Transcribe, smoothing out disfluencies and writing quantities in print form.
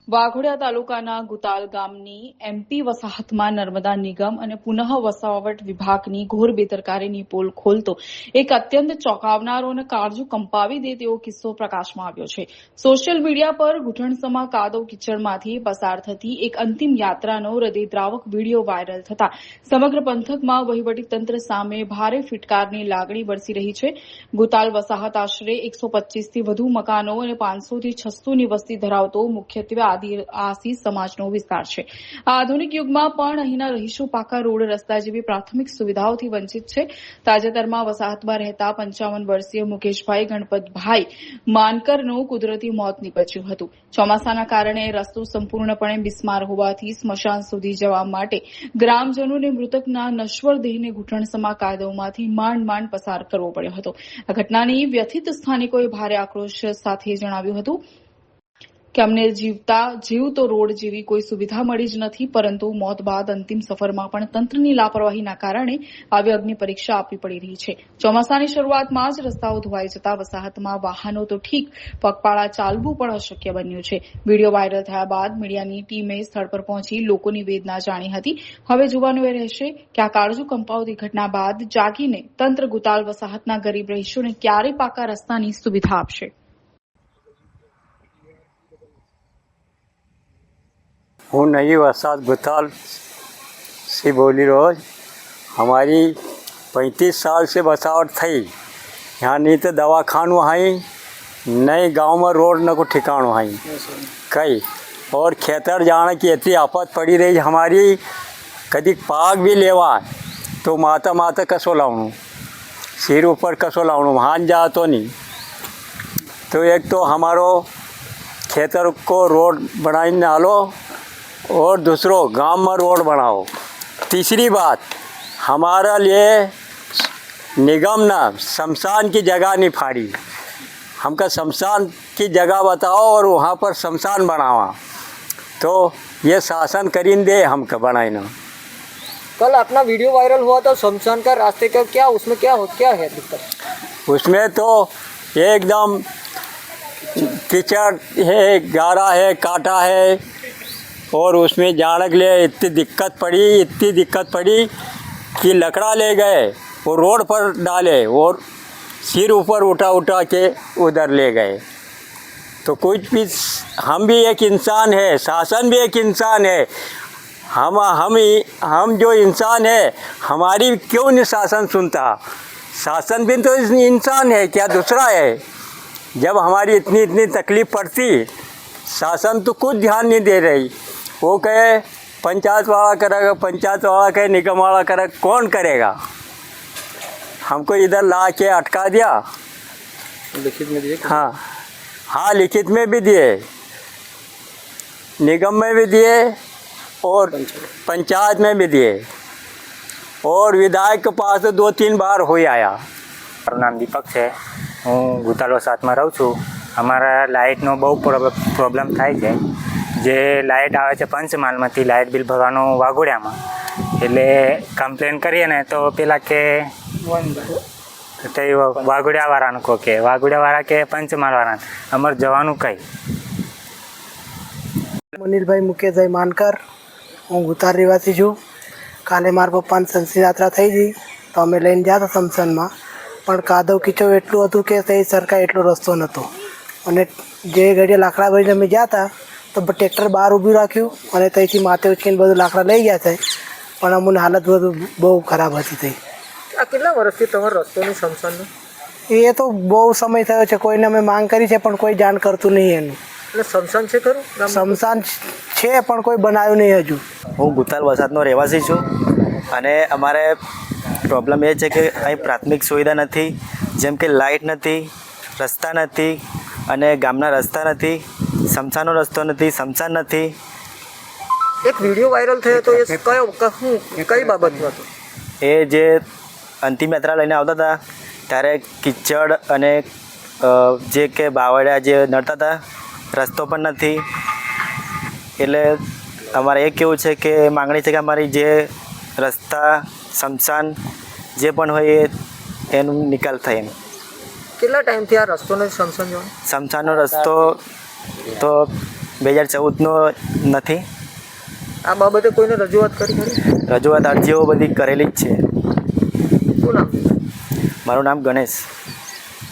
વાઘોડિયા તાલુકાના ગુતાલ ગામની એમપી વસાહતમાં નર્મદા નિગમ અને પુનઃ વસાવટ વિભાગની ઘોર બેદરકારીની પોલ ખોલતો એક અત્યંત ચોંકાવનારો અને કાળજું કંપાવી દે તેવો કિસ્સો પ્રકાશમાં આવ્યો છે. સોશિયલ મીડિયા પર ઘૂંટણસમા કાદવ કિચડમાંથી પસાર થતી એક અંતિમ યાત્રાનો હૃદયદ્રાવક વિડીયો વાયરલ થતા સમગ્ર પંથકમાં વહીવટીતંત્ર સામે ભારે ફિટકારની લાગણી વરસી રહી છે. ગુતાલ વસાહત આશરે 125થી વધુ મકાનો અને 500થી 600ની વસ્તી ધરાવતો મુખ્યત્વે આદિવાસી સમાજનો વિસ્તાર છે. આધુનિક યુગમાં પણ અહીંના રહીશો પાકા રોડ, રસ્તા જેવી પ્રાથમિક સુવિધાઓથી વંચિત છે. તાજેતરમાં વસાહતમાં રહેતા 55 વર્ષીય મુકેશભાઈ ગણપતભાઈ માનકરનું કુદરતી મોત નીપજ્યું હતું. ચોમાસાના કારણે રસ્તો સંપૂર્ણપણે બિસ્માર હોવાથી સ્મશાન સુધી જવા માટે ગ્રામજનોને મૃતકના નશ્વર દેહને ઘૂંટણસમા કાદવમાંથી માંડ પસાર કરવો પડ્યો હતો. આ ઘટનાની વ્યથિત સ્થાનિકોએ ભારે આક્રોશ સાથે જણાવ્યું હતું કે અમને જીવતો રોડ જેવી કોઈ સુવિધા મળી જ નથી, પરંતુ મોત બાદ અંતિમ સફરમાં પણ તંત્રની લાપરવાહીના કારણે આવી અગ્નિ પરીક્ષા આપવી પડી રહી છે. ચોમાસાની શરૂઆતમાં જ રસ્તાઓ ધોવાઈ જતા વસાહતમાં વાહનો તો ઠીક, પગપાળા ચાલવું પણ અશક્ય બન્યું છે. વિડીયો વાયરલ થયા બાદ મીડિયાની ટીમે સ્થળ પર પહોંચી લોકોની વેદના જાણી હતી. હવે જોવાનું એ રહેશે કે આ કાળજું કંપાવતી ઘટના બાદ જાગીને તંત્ર ગુતાલ વસાહતના ગરીબ રહીશોને ક્યારે પાકા રસ્તાની સુવિધા આપશે. હું नई वसाहत गुताल से बोली रोज. हमारी 35 साल से बसावट थी. यहाँ नहीं तो दवाखानु है, नए गांव में रोड न को ठिकाणों है कई, और खेतर जाने की इतनी आफत पड़ी रही हमारी. कभी पाक भी लेवा तो माता कसो लावणु, सिर ऊपर कसो लावणु, हाथ जा तो नहीं. तो एक तो हमारो खेतर को रोड बनाई डालो और दूसरो गांव में रोड बनाओ. तीसरी बात, हमारा लिए निगम ना शमशान की जगह नहीं फाड़ी. हमका शमशान की जगह बताओ और वहाँ पर शमशान बनावा. तो ये शासन करीन दे हमका बनाना. कल अपना वीडियो वायरल हुआ था शमशान का रास्ते का, क्या उसमें क्या है दिक्कत? उसमें तो एकदम कीचड़ है, गारा है, काटा है, और उसमें जाने के लिए इतनी दिक्कत पड़ी कि लकड़ा ले गए और रोड पर डाले और सिर ऊपर उठा के उधर ले गए. तो कुछ भी, हम भी एक इंसान है, शासन भी एक इंसान है. हम जो इंसान है, हमारी क्यों नहीं शासन सुनता? शासन भी तो इंसान है, क्या दूसरा है? जब हमारी इतनी तकलीफ पड़ती, शासन तो कुछ ध्यान नहीं दे रही. वो कहे पंचायत वाला करेगा, पंचायत वाला कहे निगम वाला करेगा, कौन करेगा? हमको इधर ला के अटका दिया. लिखित में दिए? हाँ, लिखित में भी दिए, निगम में भी दिए और पंचायत में भी दिए, और विधायक के पास तो 2-3 बार हो आया. મારું નામ દીપક છે. હું ગુતાલ વસાહતમાં રહું છું. અમારા લાઇટનો બહુ પ્રોબ્લેમ થાય છે. જે લાઇટ આવે છે પંચમહાલમાંથી, લાઇટ બિલ ભરવાનું વાઘોડિયામાં. એટલે કમ્પ્લેન કરીએ ને તો પેલા કે તે વાઘોડિયાવાળાનું કે વાઘોડિયાવાળા કે પંચમહાલવાળાને, અમારે જવાનું કંઈ. મનીષભાઈ મુકેશભાઈ માનકર, હું ગુતાલ રહેવાસી છું. કાલે મારા પપ્પાની સંસી યાત્રા થઈ હતી તો અમે લઈને ગયા હતા શમશાનમાં, પણ કાદવ કીચડ એટલું હતું કે તે સરકાર એટલો રસ્તો નહોતો. અને જે ઘડીએ લાકડા ભરીને અમે ગયા હતા તો ટ્રેક્ટર બહાર ઊભું રાખ્યું અને ત્યાંથી માથે ઉચકીને બધું લાકડા લઈ ગયા છે. પણ અમને હાલત બધું બહુ ખરાબ હતી થઈ. આ કેટલા વર્ષથી તમારો રસ્તોની શમશાનનો? એ તો બહુ સમય થયો છે. કોઈને અમે માંગ કરી છે પણ કોઈ જાણ કરતું નહીં એનું. એટલે શમશાન છે ખરું? શમશાન છે પણ કોઈ બનાવ્યું નહીં હજુ. હું ગુતાલ વસાહતનો રહેવાસી છું અને અમારે પ્રોબ્લેમ એ છે કે અહીં પ્રાથમિક સુવિધા નથી, જેમ કે લાઇટ નથી, રસ્તા નથી, અને ગામના રસ્તા નથી, શમશાનનો રસ્તો નથી, શમશાન નથી. એક વિડીયો વાયરલ થયો તો એ કઈ બાબતનો હતો? એ જે અંતિમ યાત્રા લઈને આવતા હતા ત્યારે કિચડ અને જે કે બાવળિયા જે નડતા હતા, રસ્તો પણ નથી. એટલે અમારે એ કેવું છે કે માગણી છે કે અમારી જે રસ્તા, શમશાન જે પણ હોય એનું નિકાલ થાય એમ. કેટલા ટાઈમથી આ રસ્તો નથી શમશાન જવાનો? શમશાનનો રસ્તો તો 2014નો નથી. આ બાબતે કોઈને રજૂઆત કરી ખરી? રજૂઆત અરજીઓ બધી કરેલી જ છે. શું નામ? મારું નામ ગણેશ.